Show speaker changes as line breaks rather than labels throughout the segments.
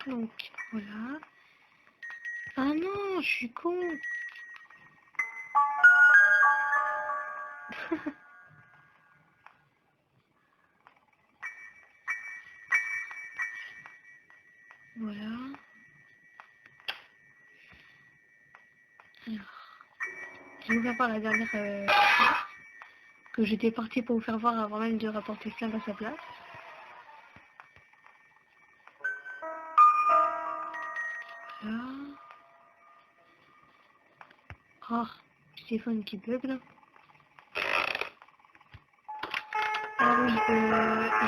Donc voilà. Ah non, je suis con. Voilà. Alors, je vais vous faire voir la dernière que j'étais partie pour vous faire voir avant même de rapporter Flingue à sa place. Voilà. Oh, petit téléphone qui bug là. Ah oui,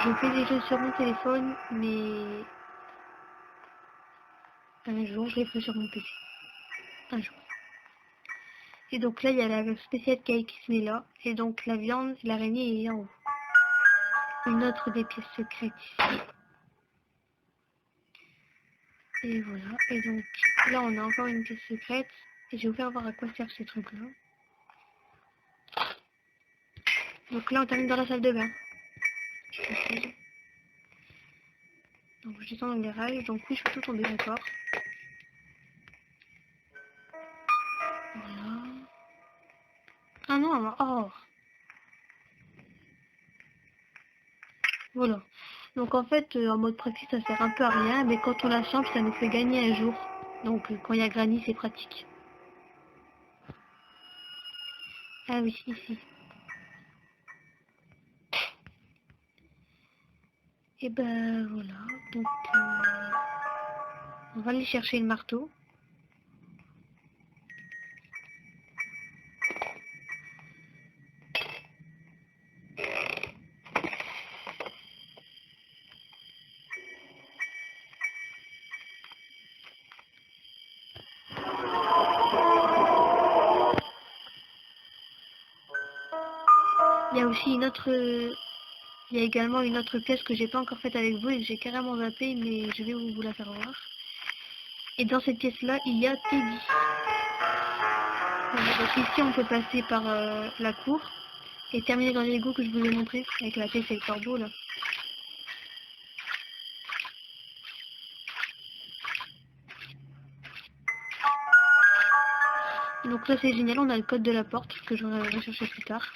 je fais des jeux sur mon téléphone, mais un jour je les ferai sur mon PC. Un jour. Et donc là, il y a la spéciale cake qui se met là. Et donc la viande, l'araignée est en haut. Une autre des pièces secrètes ici. Et voilà. Et donc là, on a encore une pièce secrète. Et je vais vous faire voir à quoi servent ces trucs-là. Donc là, on termine dans la salle de bain. Donc je descends dans le garage. Donc oui, je peux tout tomber encore. Voilà. Ah non, oh. Voilà. Donc en fait, en mode pratique, ça sert un peu à rien, mais quand on la chambre, ça nous fait gagner un jour. Donc quand il y a Granny, c'est pratique. Ah oui, ici. Et ben voilà. Donc on va aller chercher le marteau. Il y a aussi une autre... il y a également une autre pièce que j'ai pas encore faite avec vous et que j'ai carrément zappé, mais je vais vous la faire voir. Et dans cette pièce-là, il y a Teddy. Voilà, donc ici, on peut passer par la cour et terminer dans l'égout que je vous ai montré avec la pièce et le corbeau là. Donc là, c'est génial, on a le code de la porte que je vais rechercher plus tard.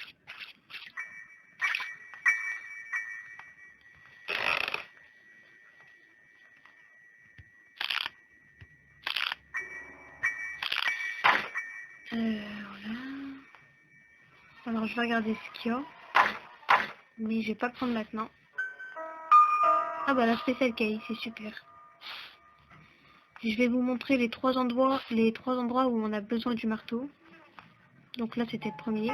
Voilà. Alors je vais regarder ce qu'il y a. Mais je vais pas le prendre maintenant. Ah bah la spéciale caille, c'est super. Je vais vous montrer les trois endroits où on a besoin du marteau. Donc là c'était le premier.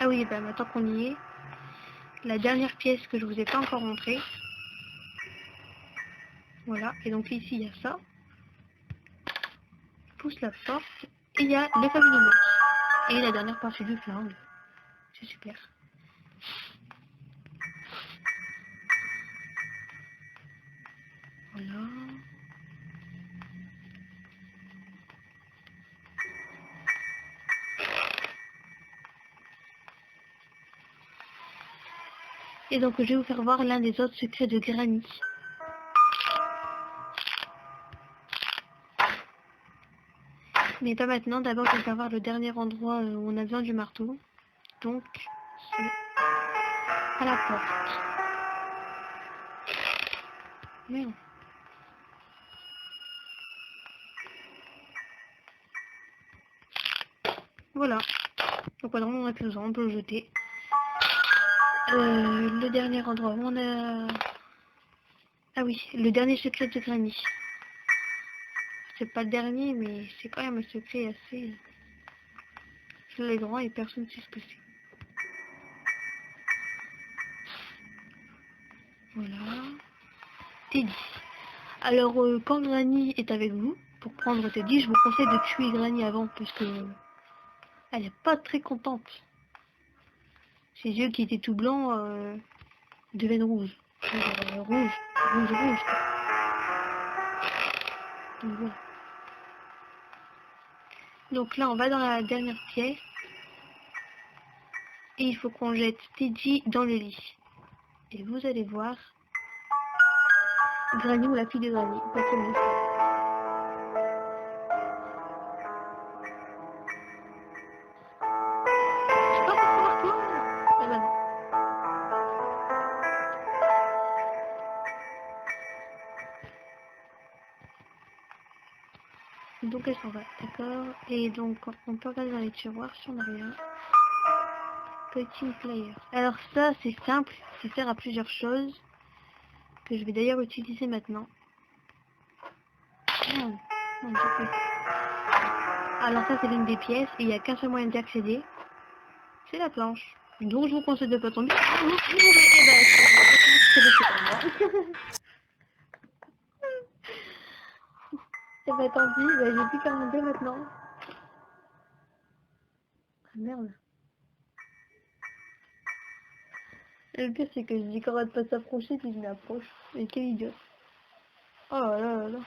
Ah oui, bah maintenant qu'on y est. La dernière pièce que je vous ai pas encore montrée. Voilà, et donc ici il y a ça. Je pousse la porte. Et il y a le family box. Et la dernière partie du flingue. C'est super. Voilà. Et donc je vais vous faire voir l'un des autres secrets de Granny. Mais pas maintenant, d'abord je vais vous faire voir le dernier endroit où on a besoin du marteau. Donc c'est à la porte. Merde. Voilà. Donc voilà, on a plus besoin, on peut le jeter. Le dernier endroit où on a... Ah oui, le dernier secret de Granny. C'est pas le dernier, mais c'est quand même un secret assez flagrant et personne ne sait ce que c'est. Voilà. Teddy. Alors, quand Granny est avec vous, pour prendre Teddy, je vous conseille de tuer Granny avant, parce que elle est pas très contente. Ses yeux qui étaient tout blancs deviennent rouges. Rouge. Donc voilà. Donc là, on va dans la dernière pièce. Et il faut qu'on jette Teddy dans le lit. Et vous allez voir, Granny ou la fille de Granny, pas trop mieux. Je sais pas pourquoi toi. Eh ben non. Donc elle s'en va, d'accord. Et donc on peut regarder dans les tiroirs si on n'a rien. Petit player. Alors ça c'est simple, ça sert à plusieurs choses que je vais d'ailleurs utiliser maintenant. Non, non, j'ai fait. Alors ça c'est l'une des pièces et il n'y a qu'un seul moyen d'y accéder, c'est la planche. Donc je vous conseille de pas tomber. Vous mourrez. Eh ben, c'est pour moi. Eh ben tant pis, ben, j'ai plus qu'à monter maintenant. Ah merde. Et le pire c'est que je dis qu'on va pas s'approcher puis je m'approche. Et quel idiot. Oh là là là là.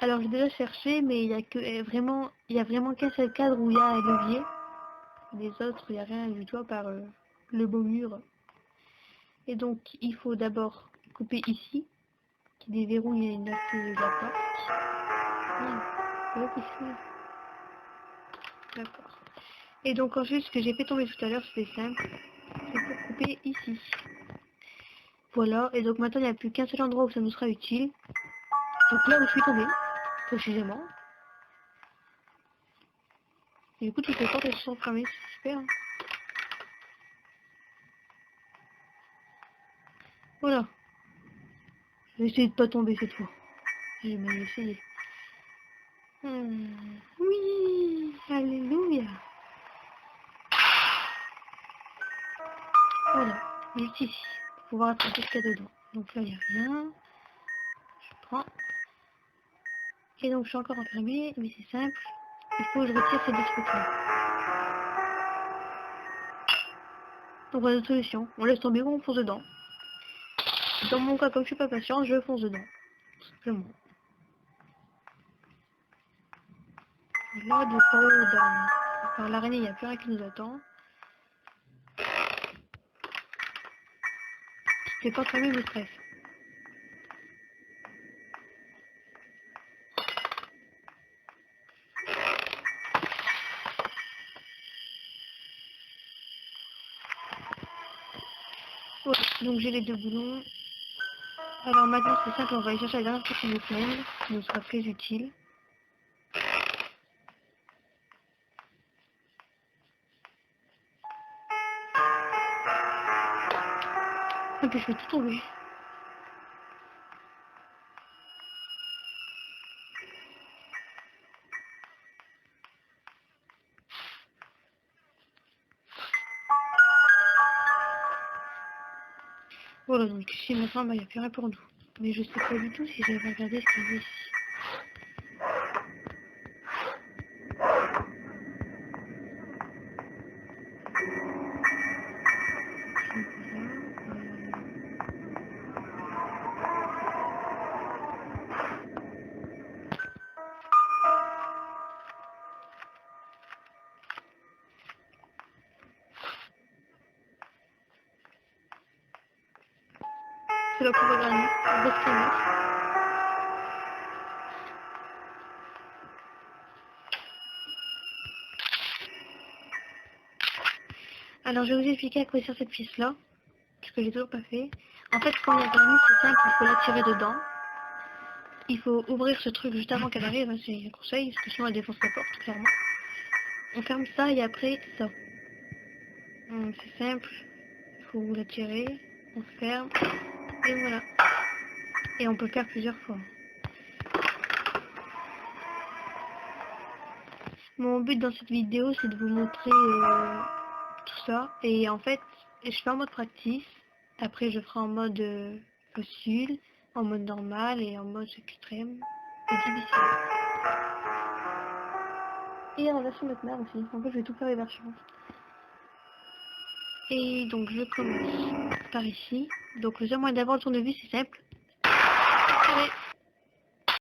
Alors j'ai déjà cherché mais il y a que vraiment il y a vraiment qu'un seul cadre où il y a un levier. Les autres il n'y a rien du tout à part le beau mur. Et donc il faut d'abord couper ici qui déverrouille une acte de la porte. Ouais, ici. D'accord. Et donc ensuite ce que j'ai fait tomber tout à l'heure c'était simple. C'est pour couper ici. Voilà, et donc maintenant il n'y a plus qu'un seul endroit où ça nous sera utile. Donc là où je suis tombée, précisément. Et du coup toutes les portes elles sont fermées, c'est super. Hein. Voilà. Je vais essayer de pas tomber cette fois. J'ai mal essayé. Oui, alléluia. Voilà, juste ici. Pour pouvoir attraper ce qu'il y a dedans. Donc là il n'y a rien. Je prends. Et donc je suis encore enfermée, mais c'est simple. Il faut que je retire ces deux trucs là. Donc on a notre solution. On laisse tomber ou on fonce dedans. Dans mon cas, comme je suis pas patiente, je fonce dedans. Tout simplement. Là, de par l'araignée, il n'y a plus rien qui nous attend. C'est pas fermé me stress. Voilà, donc j'ai les deux boulons. Alors maintenant c'est simple, on va aller chercher la dernière partie de semaine, qui nous sera très utile. Et puis je vais tout tomber. Voilà, donc ici maintenant il n'y a plus rien pour nous. Mais je sais pas du tout si j'avais regardé ce qu'il y avait ici. C'est là qu'on va gagner. Alors je vais vous expliquer à quoi sert cette pièce là, parce que j'ai toujours pas fait. En fait quand il y a Granny, c'est simple, il faut la tirer dedans. Il faut ouvrir ce truc juste avant qu'elle arrive, hein, c'est un conseil, parce que sinon elle défonce la porte, clairement. On ferme ça et après ça. C'est simple, il faut la tirer, on ferme, et voilà. Et on peut le faire plusieurs fois. Mon but dans cette vidéo c'est de vous montrer tout ça. Et en fait, je fais en mode practice, après je ferai en mode facile, en mode normal et en mode extrême et difficile. Et en version maintenant aussi, en fait je vais tout faire les versions. Et donc je commence par ici. Donc le seul moyen d'avoir le tournevis c'est simple,